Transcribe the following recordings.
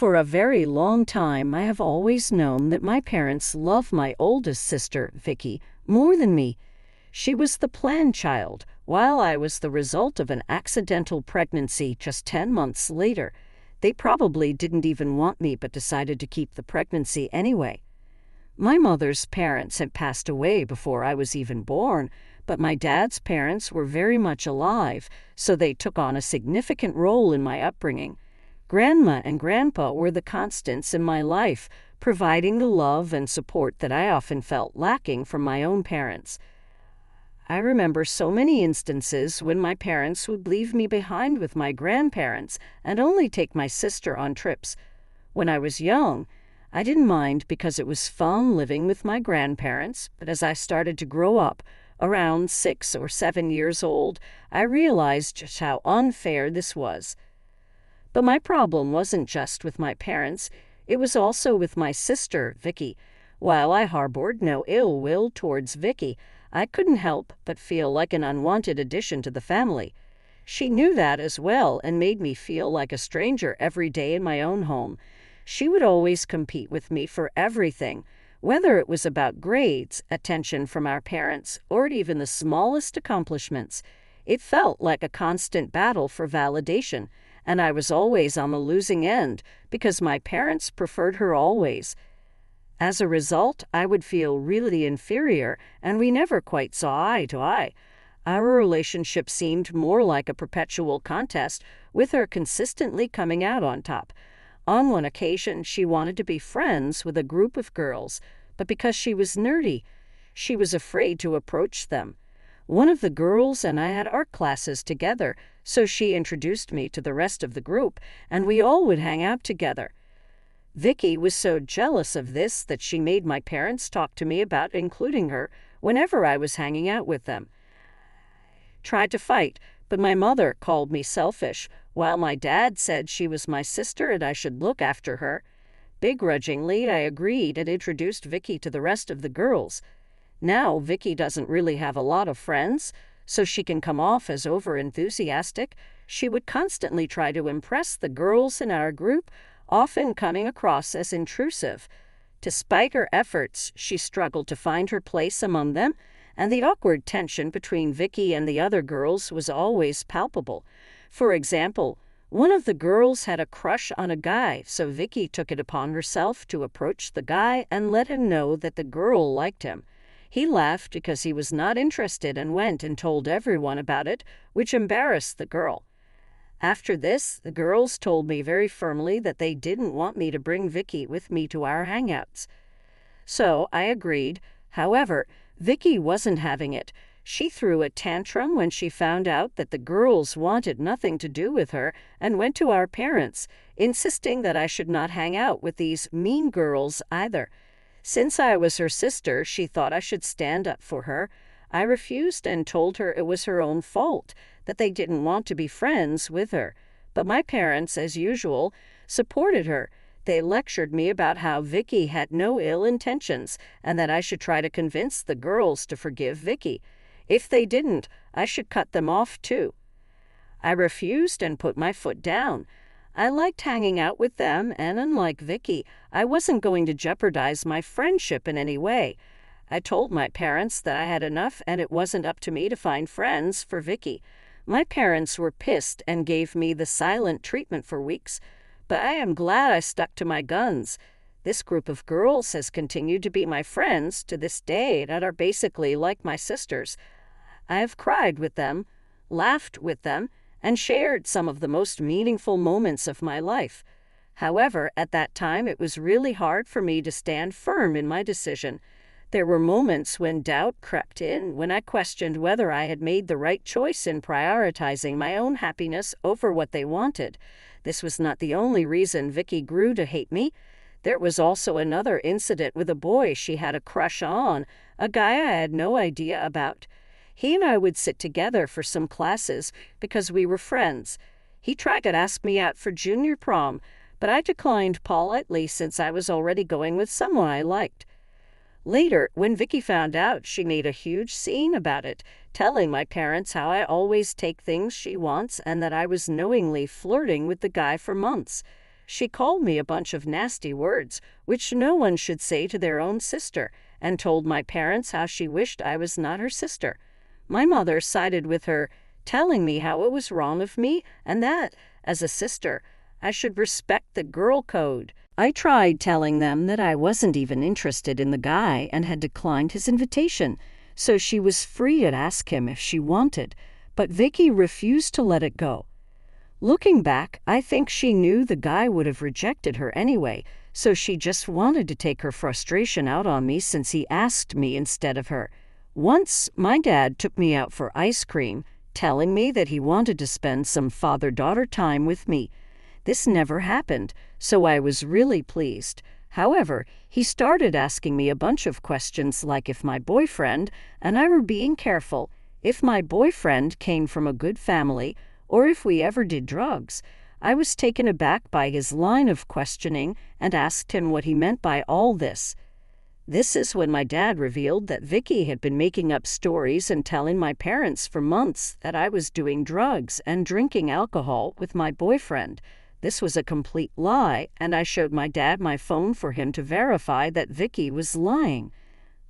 For a very long time, I have always known that my parents love my oldest sister, Vicky, more than me. She was the planned child, while I was the result of an accidental pregnancy just 10 months later. They probably didn't even want me but decided to keep the pregnancy anyway. My mother's parents had passed away before I was even born, but my dad's parents were very much alive, so they took on a significant role in my upbringing. Grandma and Grandpa were the constants in my life, providing the love and support that I often felt lacking from my own parents. I remember so many instances when my parents would leave me behind with my grandparents and only take my sister on trips. When I was young, I didn't mind because it was fun living with my grandparents, but as I started to grow up, around 6 or 7 years old, I realized just how unfair this was. But my problem wasn't just with my parents, it was also with my sister, Vicky. While I harbored no ill will towards Vicky, I couldn't help but feel like an unwanted addition to the family. She knew that as well and made me feel like a stranger every day in my own home. She would always compete with me for everything, whether it was about grades, attention from our parents, or even the smallest accomplishments. It felt like a constant battle for validation, and I was always on the losing end because my parents preferred her always. As a result, I would feel really inferior, and we never quite saw eye to eye. Our relationship seemed more like a perpetual contest, with her consistently coming out on top. On one occasion, she wanted to be friends with a group of girls, but because she was nerdy, she was afraid to approach them. One of the girls and I had art classes together, so she introduced me to the rest of the group, and we all would hang out together. Vicky was so jealous of this that she made my parents talk to me about including her whenever I was hanging out with them. Tried to fight, but my mother called me selfish, while my dad said she was my sister and I should look after her. Begrudgingly, I agreed and introduced Vicky to the rest of the girls. Now, Vicky doesn't really have a lot of friends, so she can come off as over-enthusiastic. She would constantly try to impress the girls in our group, often coming across as intrusive. Despite her efforts, she struggled to find her place among them, and the awkward tension between Vicky and the other girls was always palpable. For example, one of the girls had a crush on a guy, so Vicky took it upon herself to approach the guy and let him know that the girl liked him. He laughed because he was not interested and went and told everyone about it, which embarrassed the girl. After this, the girls told me very firmly that they didn't want me to bring Vicky with me to our hangouts. So I agreed. However, Vicky wasn't having it. She threw a tantrum when she found out that the girls wanted nothing to do with her and went to our parents, insisting that I should not hang out with these mean girls either. Since I was her sister, she thought I should stand up for her. I refused and told her it was her own fault, that they didn't want to be friends with her. But my parents, as usual, supported her. They lectured me about how Vicky had no ill intentions and that I should try to convince the girls to forgive Vicky. If they didn't, I should cut them off too. I refused and put my foot down. I liked hanging out with them, and unlike Vicky, I wasn't going to jeopardize my friendship in any way. I told my parents that I had enough and it wasn't up to me to find friends for Vicky. My parents were pissed and gave me the silent treatment for weeks, but I am glad I stuck to my guns. This group of girls has continued to be my friends to this day and are basically like my sisters. I have cried with them, laughed with them, and shared some of the most meaningful moments of my life. However, at that time it was really hard for me to stand firm in my decision. There were moments when doubt crept in, when I questioned whether I had made the right choice in prioritizing my own happiness over what they wanted. This was not the only reason Vicky grew to hate me. There was also another incident with a boy she had a crush on, a guy I had no idea about. He and I would sit together for some classes because we were friends. He tried to ask me out for junior prom, but I declined politely since I was already going with someone I liked. Later, when Vicky found out, she made a huge scene about it, telling my parents how I always take things she wants and that I was knowingly flirting with the guy for months. She called me a bunch of nasty words, which no one should say to their own sister, and told my parents how she wished I was not her sister. My mother sided with her, telling me how it was wrong of me and that, as a sister, I should respect the girl code. I tried telling them that I wasn't even interested in the guy and had declined his invitation, so she was free to ask him if she wanted, but Vicky refused to let it go. Looking back, I think she knew the guy would have rejected her anyway, so she just wanted to take her frustration out on me since he asked me instead of her. Once, my dad took me out for ice cream, telling me that he wanted to spend some father-daughter time with me. This never happened, so I was really pleased. However, he started asking me a bunch of questions like if my boyfriend and I were being careful, if my boyfriend came from a good family, or if we ever did drugs. I was taken aback by his line of questioning and asked him what he meant by all this. This is when my dad revealed that Vicky had been making up stories and telling my parents for months that I was doing drugs and drinking alcohol with my boyfriend. This was a complete lie, and I showed my dad my phone for him to verify that Vicky was lying.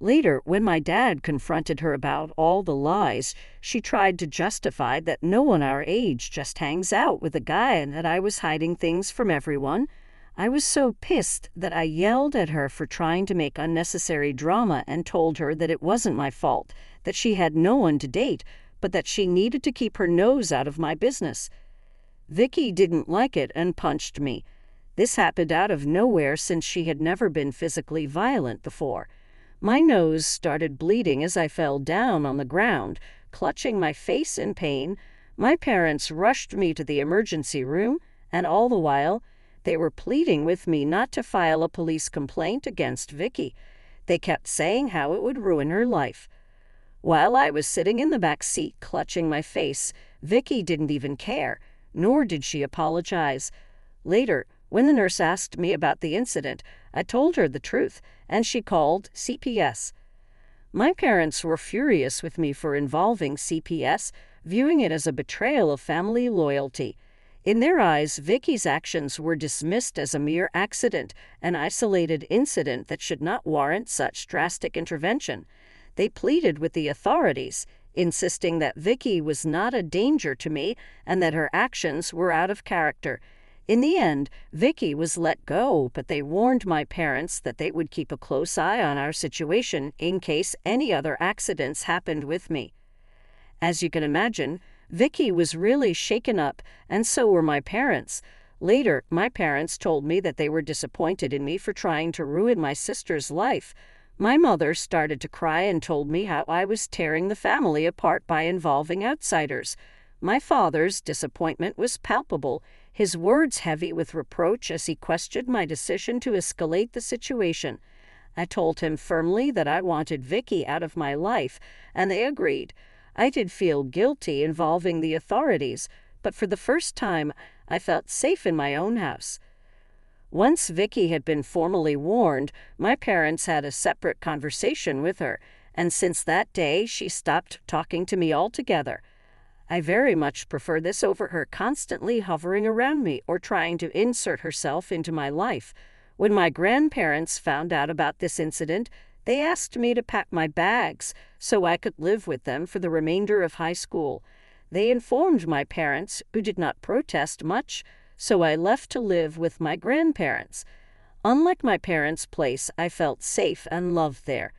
Later, when my dad confronted her about all the lies, she tried to justify that no one our age just hangs out with a guy and that I was hiding things from everyone. I was so pissed that I yelled at her for trying to make unnecessary drama and told her that it wasn't my fault, that she had no one to date, but that she needed to keep her nose out of my business. Vicky didn't like it and punched me. This happened out of nowhere since she had never been physically violent before. My nose started bleeding as I fell down on the ground, clutching my face in pain. My parents rushed me to the emergency room, and all the while, they were pleading with me not to file a police complaint against Vicky. They kept saying how it would ruin her life. While I was sitting in the back seat clutching my face, Vicky didn't even care, nor did she apologize. Later, when the nurse asked me about the incident, I told her the truth, and she called CPS. My parents were furious with me for involving CPS, viewing it as a betrayal of family loyalty. In their eyes, Vicky's actions were dismissed as a mere accident, an isolated incident that should not warrant such drastic intervention. They pleaded with the authorities, insisting that Vicky was not a danger to me and that her actions were out of character. In the end, Vicky was let go, but they warned my parents that they would keep a close eye on our situation in case any other accidents happened with me. As you can imagine, Vicky was really shaken up, and so were my parents. Later, my parents told me that they were disappointed in me for trying to ruin my sister's life. My mother started to cry and told me how I was tearing the family apart by involving outsiders. My father's disappointment was palpable, his words heavy with reproach as he questioned my decision to escalate the situation. I told him firmly that I wanted Vicky out of my life, and they agreed. I did feel guilty involving the authorities, but for the first time, I felt safe in my own house. Once Vicky had been formally warned, my parents had a separate conversation with her, and since that day, she stopped talking to me altogether. I very much prefer this over her constantly hovering around me or trying to insert herself into my life. When my grandparents found out about this incident, they asked me to pack my bags so I could live with them for the remainder of high school. They informed my parents, who did not protest much, so I left to live with my grandparents. Unlike my parents' place, I felt safe and loved there.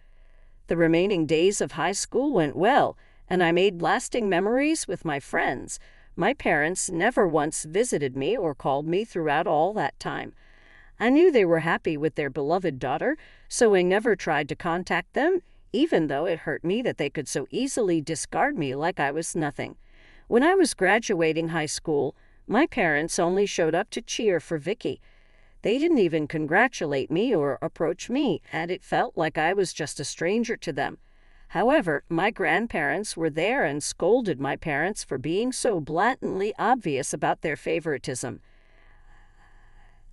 The remaining days of high school went well, and I made lasting memories with my friends. My parents never once visited me or called me throughout all that time. I knew they were happy with their beloved daughter, so I never tried to contact them, even though it hurt me that they could so easily discard me like I was nothing. When I was graduating high school, my parents only showed up to cheer for Vicky. They didn't even congratulate me or approach me, and it felt like I was just a stranger to them. However, my grandparents were there and scolded my parents for being so blatantly obvious about their favoritism.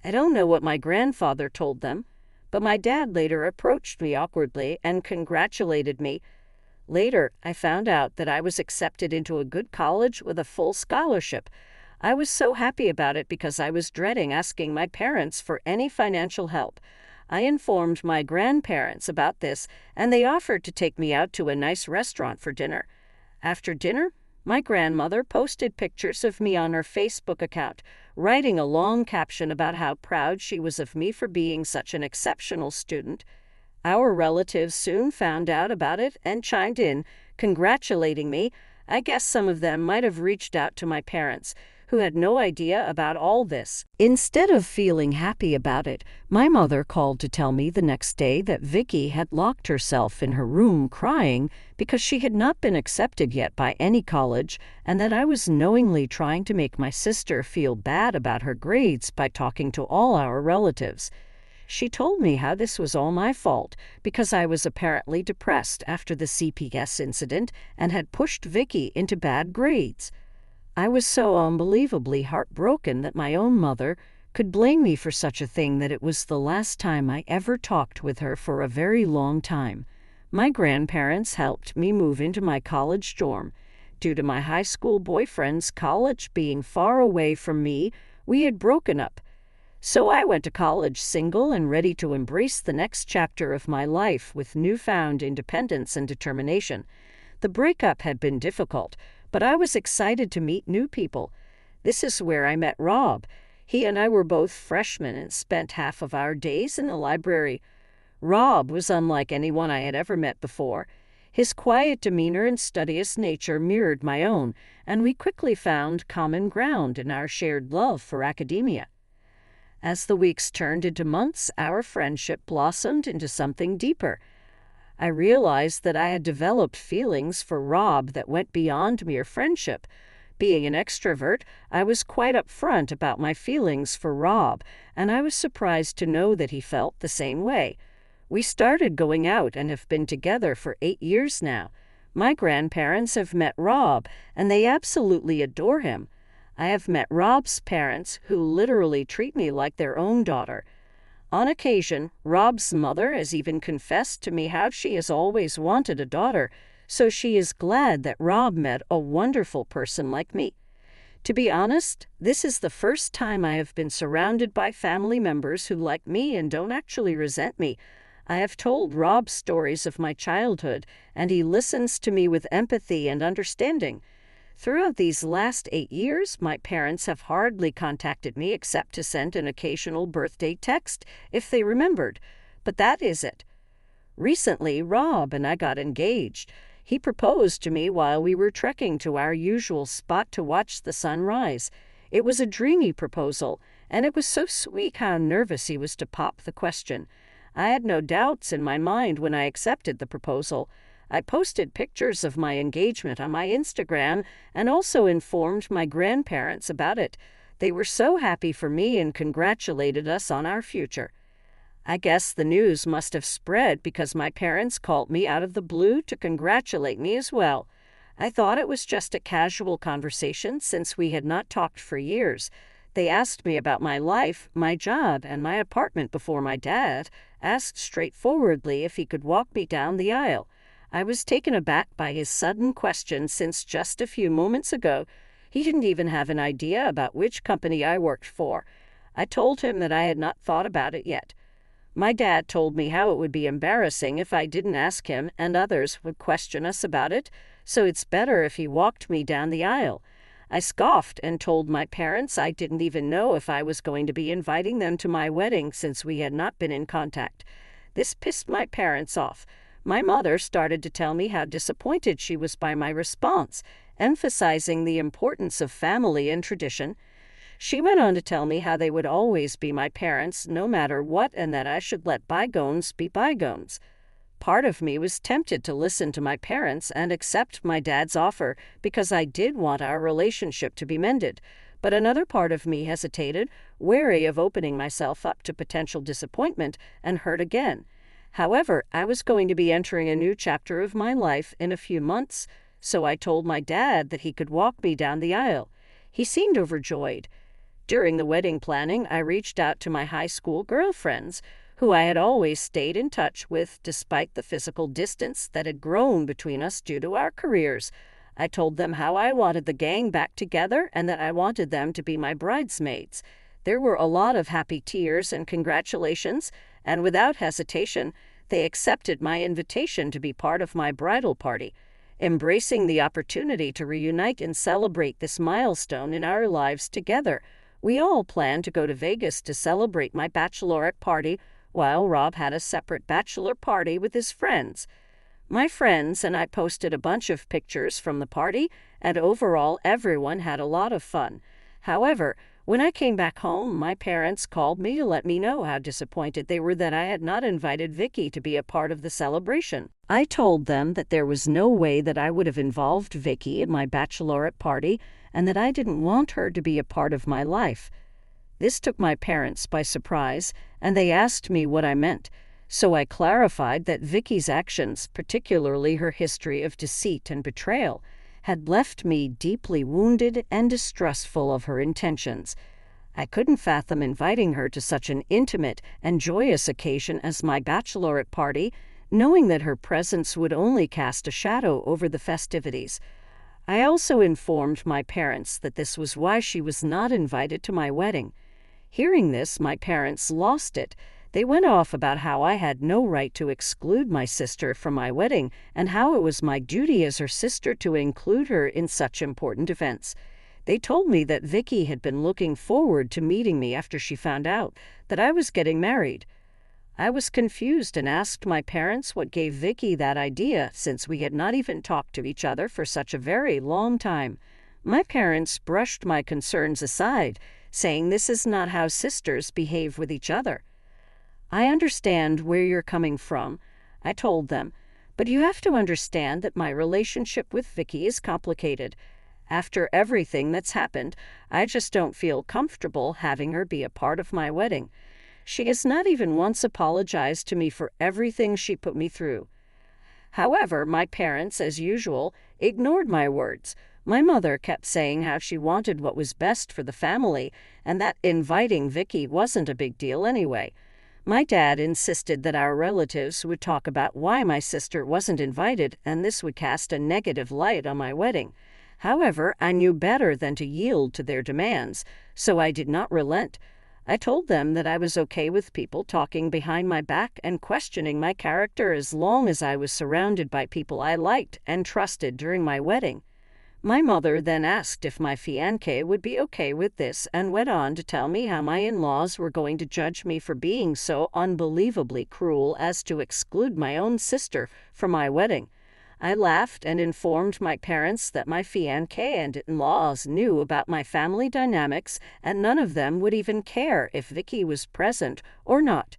I don't know what my grandfather told them, but my dad later approached me awkwardly and congratulated me. Later, I found out that I was accepted into a good college with a full scholarship. I was so happy about it because I was dreading asking my parents for any financial help. I informed my grandparents about this, and they offered to take me out to a nice restaurant for dinner. After dinner, my grandmother posted pictures of me on her Facebook account, writing a long caption about how proud she was of me for being such an exceptional student. Our relatives soon found out about it and chimed in, congratulating me. I guess some of them might have reached out to my parents, who had no idea about all this. Instead of feeling happy about it, my mother called to tell me the next day that Vicky had locked herself in her room crying because she had not been accepted yet by any college, and that I was knowingly trying to make my sister feel bad about her grades by talking to all our relatives. She told me how this was all my fault because I was apparently depressed after the CPS incident and had pushed Vicky into bad grades. I was so unbelievably heartbroken that my own mother could blame me for such a thing that it was the last time I ever talked with her for a very long time. My grandparents helped me move into my college dorm. Due to my high school boyfriend's college being far away from me, we had broken up. So I went to college single and ready to embrace the next chapter of my life with newfound independence and determination. The breakup had been difficult, but I was excited to meet new people. This is where I met Rob. He and I were both freshmen and spent half of our days in the library. Rob was unlike anyone I had ever met before. His quiet demeanor and studious nature mirrored my own, and we quickly found common ground in our shared love for academia. As the weeks turned into months, our friendship blossomed into something deeper. I realized that I had developed feelings for Rob that went beyond mere friendship. Being an extrovert, I was quite upfront about my feelings for Rob, and I was surprised to know that he felt the same way. We started going out and have been together for 8 years now. My grandparents have met Rob, and they absolutely adore him. I have met Rob's parents, who literally treat me like their own daughter. On occasion, Rob's mother has even confessed to me how she has always wanted a daughter, so she is glad that Rob met a wonderful person like me. To be honest, this is the first time I have been surrounded by family members who like me and don't actually resent me. I have told Rob stories of my childhood, and he listens to me with empathy and understanding. Throughout these last 8 years, my parents have hardly contacted me except to send an occasional birthday text if they remembered, but that is it. Recently, Rob and I got engaged. He proposed to me while we were trekking to our usual spot to watch the sun rise. It was a dreamy proposal, and it was so sweet how nervous he was to pop the question. I had no doubts in my mind when I accepted the proposal. I posted pictures of my engagement on my Instagram and also informed my grandparents about it. They were so happy for me and congratulated us on our future. I guess the news must have spread because my parents called me out of the blue to congratulate me as well. I thought it was just a casual conversation since we had not talked for years. They asked me about my life, my job, and my apartment before my dad asked straightforwardly if he could walk me down the aisle. I was taken aback by his sudden question since just a few moments ago he didn't even have an idea about which company I worked for. I told him that I had not thought about it yet. My dad told me how it would be embarrassing if I didn't ask him and others would question us about it, so it's better if he walked me down the aisle. I scoffed and told my parents I didn't even know if I was going to be inviting them to my wedding since we had not been in contact. This pissed my parents off. My mother started to tell me how disappointed she was by my response, emphasizing the importance of family and tradition. She went on to tell me how they would always be my parents no matter what and that I should let bygones be bygones. Part of me was tempted to listen to my parents and accept my dad's offer because I did want our relationship to be mended, but another part of me hesitated, wary of opening myself up to potential disappointment and hurt again. However, I was going to be entering a new chapter of my life in a few months, so I told my dad that he could walk me down the aisle. He seemed overjoyed. During the wedding planning, I reached out to my high school girlfriends, who I had always stayed in touch with despite the physical distance that had grown between us due to our careers. I told them how I wanted the gang back together and that I wanted them to be my bridesmaids. There were a lot of happy tears and congratulations, and without hesitation, they accepted my invitation to be part of my bridal party, embracing the opportunity to reunite and celebrate this milestone in our lives together. We all planned to go to Vegas to celebrate my bachelorette party, while Rob had a separate bachelor party with his friends. My friends and I posted a bunch of pictures from the party, and overall everyone had a lot of fun. However, when I came back home, my parents called me to let me know how disappointed they were that I had not invited Vicky to be a part of the celebration. I told them that there was no way that I would have involved Vicky in my bachelorette party and that I didn't want her to be a part of my life. This took my parents by surprise, and they asked me what I meant. So I clarified that Vicky's actions, particularly her history of deceit and betrayal, had left me deeply wounded and distrustful of her intentions. I couldn't fathom inviting her to such an intimate and joyous occasion as my bachelorette party, knowing that her presence would only cast a shadow over the festivities. I also informed my parents that this was why she was not invited to my wedding. Hearing this, my parents lost it. They went off about how I had no right to exclude my sister from my wedding and how it was my duty as her sister to include her in such important events. They told me that Vicky had been looking forward to meeting me after she found out that I was getting married. I was confused and asked my parents what gave Vicky that idea, since we had not even talked to each other for such a very long time. My parents brushed my concerns aside, saying this is not how sisters behave with each other. I understand where you're coming from, I told them, but you have to understand that my relationship with Vicky is complicated. After everything that's happened, I just don't feel comfortable having her be a part of my wedding. She has not even once apologized to me for everything she put me through. However, my parents, as usual, ignored my words. My mother kept saying how she wanted what was best for the family and that inviting Vicky wasn't a big deal anyway. My dad insisted that our relatives would talk about why my sister wasn't invited, and this would cast a negative light on my wedding. However, I knew better than to yield to their demands, so I did not relent. I told them that I was okay with people talking behind my back and questioning my character as long as I was surrounded by people I liked and trusted during my wedding. My mother then asked if my fiancé would be okay with this and went on to tell me how my in-laws were going to judge me for being so unbelievably cruel as to exclude my own sister from my wedding. I laughed and informed my parents that my fiancé and in-laws knew about my family dynamics and none of them would even care if Vicky was present or not.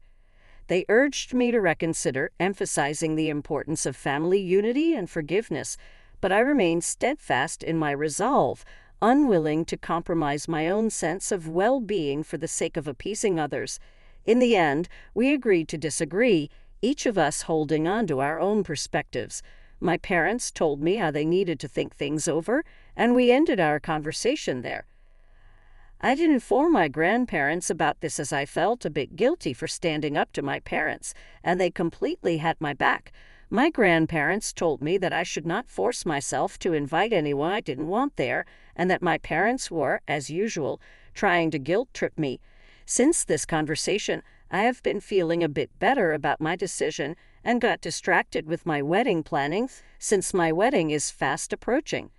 They urged me to reconsider, emphasizing the importance of family unity and forgiveness, but I remained steadfast in my resolve, unwilling to compromise my own sense of well-being for the sake of appeasing others. In the end, we agreed to disagree, each of us holding on to our own perspectives. My parents told me how they needed to think things over, and we ended our conversation there. I didn't inform my grandparents about this as I felt a bit guilty for standing up to my parents, and they completely had my back. My grandparents told me that I should not force myself to invite anyone I didn't want there, and that my parents were, as usual, trying to guilt-trip me. Since this conversation, I have been feeling a bit better about my decision and got distracted with my wedding planning since my wedding is fast approaching.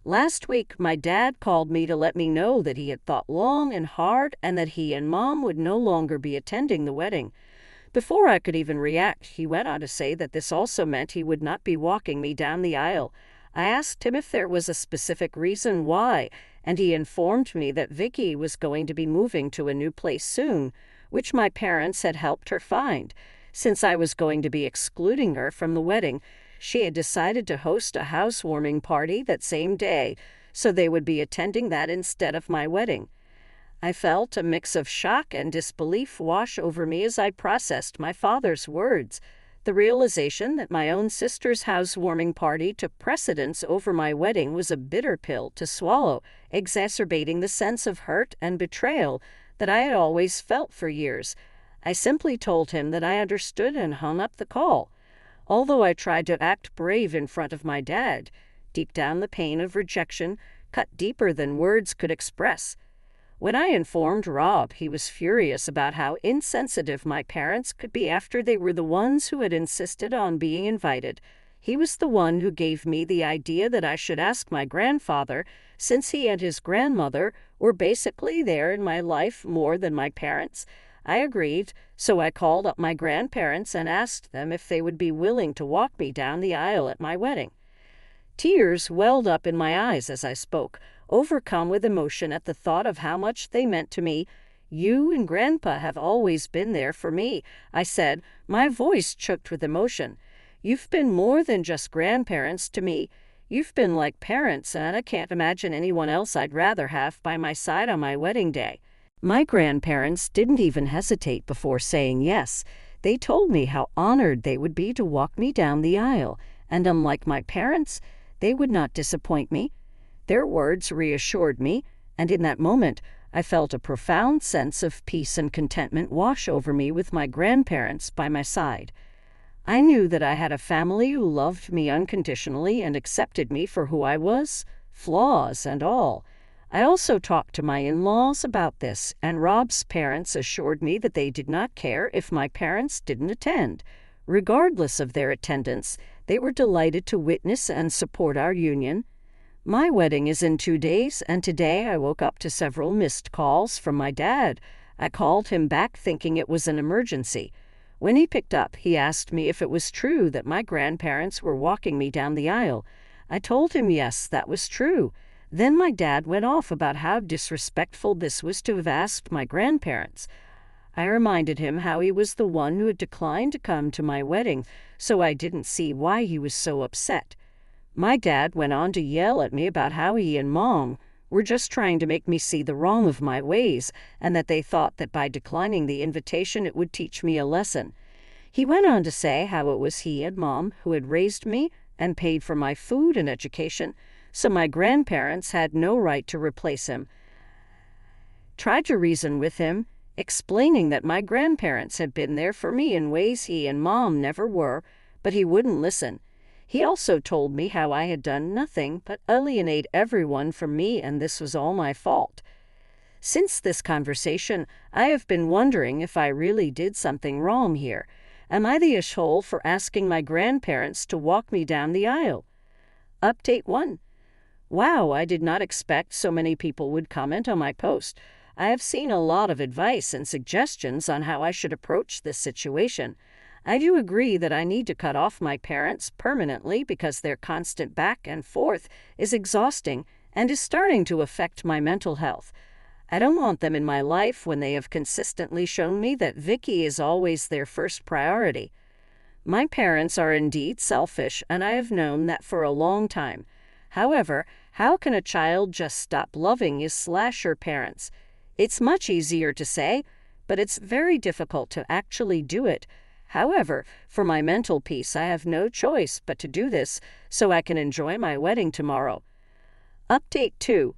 Last week, my dad called me to let me know that he had thought long and hard and that he and Mom would no longer be attending the wedding. Before I could even react, he went on to say that this also meant he would not be walking me down the aisle. I asked him if there was a specific reason why, and he informed me that Vicky was going to be moving to a new place soon, which my parents had helped her find. Since I was going to be excluding her from the wedding, she had decided to host a housewarming party that same day, so they would be attending that instead of my wedding. I felt a mix of shock and disbelief wash over me as I processed my father's words. The realization that my own sister's housewarming party took precedence over my wedding was a bitter pill to swallow, exacerbating the sense of hurt and betrayal that I had always felt for years. I simply told him that I understood and hung up the call. Although I tried to act brave in front of my dad, deep down the pain of rejection cut deeper than words could express. When I informed Rob, he was furious about how insensitive my parents could be after they were the ones who had insisted on being invited. He was the one who gave me the idea that I should ask my grandfather, since he and his grandmother were basically there in my life more than my parents. I agreed, so I called up my grandparents and asked them if they would be willing to walk me down the aisle at my wedding. Tears welled up in my eyes as I spoke, overcome with emotion at the thought of how much they meant to me. "You and Grandpa have always been there for me," I said, my voice choked with emotion. "You've been more than just grandparents to me. You've been like parents, and I can't imagine anyone else I'd rather have by my side on my wedding day." My grandparents didn't even hesitate before saying yes. They told me how honored they would be to walk me down the aisle, and unlike my parents, they would not disappoint me. Their words reassured me, and in that moment, I felt a profound sense of peace and contentment wash over me with my grandparents by my side. I knew that I had a family who loved me unconditionally and accepted me for who I was, flaws and all. I also talked to my in-laws about this, and Rob's parents assured me that they did not care if my parents didn't attend. Regardless of their attendance, they were delighted to witness and support our union. My wedding is in 2 days, and today I woke up to several missed calls from my dad. I called him back thinking it was an emergency. When he picked up, he asked me if it was true that my grandparents were walking me down the aisle. I told him yes, that was true. Then my dad went off about how disrespectful this was to have asked my grandparents. I reminded him how he was the one who had declined to come to my wedding, so I didn't see why he was so upset. My dad went on to yell at me about how he and Mom were just trying to make me see the wrong of my ways, and that they thought that by declining the invitation it would teach me a lesson. He went on to say how it was he and Mom who had raised me and paid for my food and education, so my grandparents had no right to replace him. Tried to reason with him, explaining that my grandparents had been there for me in ways he and Mom never were, but he wouldn't listen. He also told me how I had done nothing but alienate everyone from me, and this was all my fault. Since this conversation, I have been wondering if I really did something wrong here. Am I the asshole for asking my grandparents to walk me down the aisle? Update 1. Wow, I did not expect so many people would comment on my post. I have seen a lot of advice and suggestions on how I should approach this situation. I do agree that I need to cut off my parents permanently because their constant back and forth is exhausting and is starting to affect my mental health. I don't want them in my life when they have consistently shown me that Vicky is always their first priority. My parents are indeed selfish, and I have known that for a long time. However, how can a child just stop loving his/her parents? It's much easier to say, but it's very difficult to actually do it. However, for my mental peace, I have no choice but to do this so I can enjoy my wedding tomorrow. Update 2.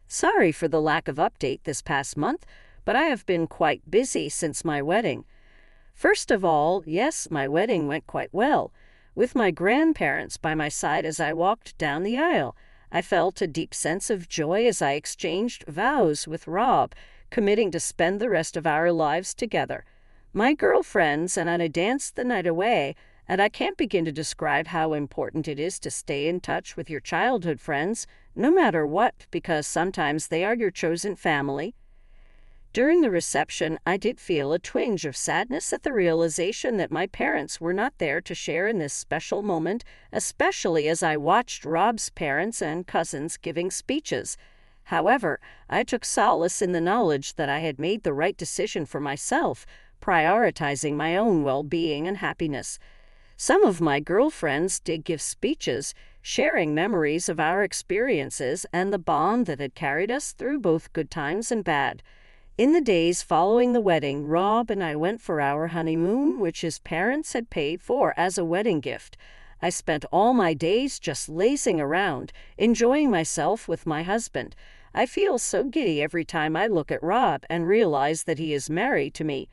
Sorry for the lack of update this past month, but I have been quite busy since my wedding. First of all, yes, my wedding went quite well. With my grandparents by my side as I walked down the aisle, I felt a deep sense of joy as I exchanged vows with Rob, committing to spend the rest of our lives together. My girlfriends and I danced the night away, and I can't begin to describe how important it is to stay in touch with your childhood friends, no matter what, because sometimes they are your chosen family. During the reception, I did feel a twinge of sadness at the realization that my parents were not there to share in this special moment, especially as I watched Rob's parents and cousins giving speeches. However, I took solace in the knowledge that I had made the right decision for myself, prioritizing my own well-being and happiness. Some of my girlfriends did give speeches, sharing memories of our experiences and the bond that had carried us through both good times and bad. In the days following the wedding, Rob and I went for our honeymoon, which his parents had paid for as a wedding gift. I spent all my days just lazing around, enjoying myself with my husband. I feel so giddy every time I look at Rob and realize that he is married to me.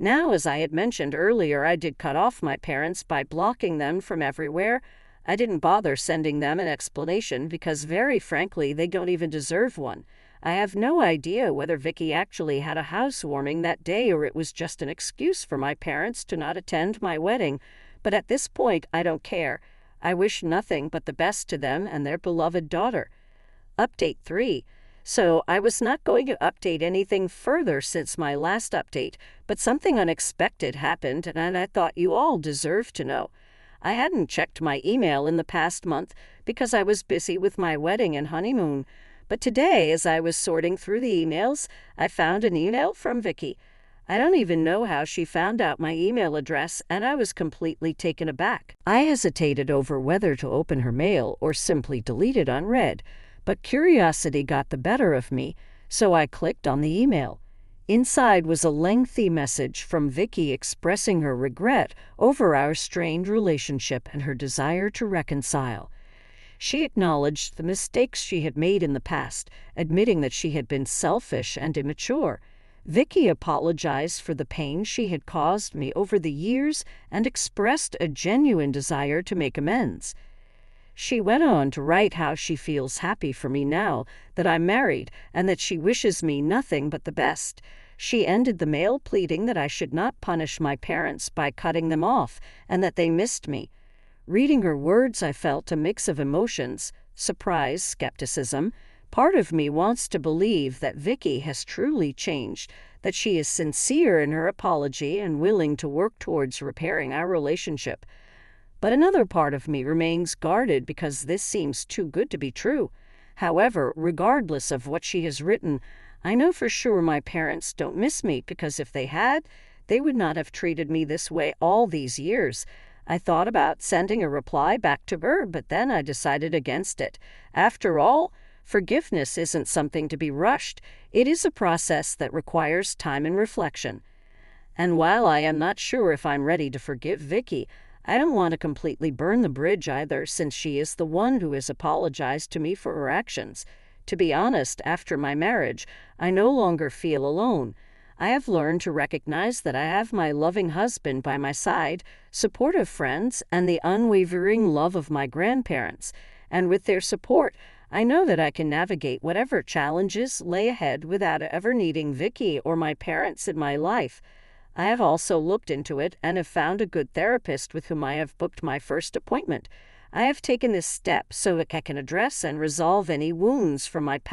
Now, as I had mentioned earlier, I did cut off my parents by blocking them from everywhere. I didn't bother sending them an explanation because, very frankly, they don't even deserve one. I have no idea whether Vicky actually had a housewarming that day or it was just an excuse for my parents to not attend my wedding, but at this point I don't care. I wish nothing but the best to them and their beloved daughter. Update 3. So I was not going to update anything further since my last update, but something unexpected happened and I thought you all deserved to know. I hadn't checked my email in the past month because I was busy with my wedding and honeymoon. But today, as I was sorting through the emails, I found an email from Vicky. I don't even know how she found out my email address, and I was completely taken aback. I hesitated over whether to open her mail or simply delete it unread, but curiosity got the better of me, so I clicked on the email. Inside was a lengthy message from Vicky expressing her regret over our strained relationship and her desire to reconcile. She acknowledged the mistakes she had made in the past, admitting that she had been selfish and immature. Vicky apologized for the pain she had caused me over the years and expressed a genuine desire to make amends. She went on to write how she feels happy for me now that I'm married and that she wishes me nothing but the best. She ended the mail pleading that I should not punish my parents by cutting them off and that they missed me. Reading her words, I felt a mix of emotions: surprise, skepticism. Part of me wants to believe that Vicky has truly changed, that she is sincere in her apology and willing to work towards repairing our relationship. But another part of me remains guarded because this seems too good to be true. However, regardless of what she has written, I know for sure my parents don't miss me, because if they had, they would not have treated me this way all these years. I thought about sending a reply back to her, but then I decided against it. After all, forgiveness isn't something to be rushed. It is a process that requires time and reflection. And while I am not sure if I'm ready to forgive Vicky, I don't want to completely burn the bridge either, since she is the one who has apologized to me for her actions. To be honest, after my marriage, I no longer feel alone. I have learned to recognize that I have my loving husband by my side, supportive friends, and the unwavering love of my grandparents. And with their support, I know that I can navigate whatever challenges lay ahead without ever needing Vicky or my parents in my life. I have also looked into it and have found a good therapist with whom I have booked my first appointment. I have taken this step so that I can address and resolve any wounds from my past.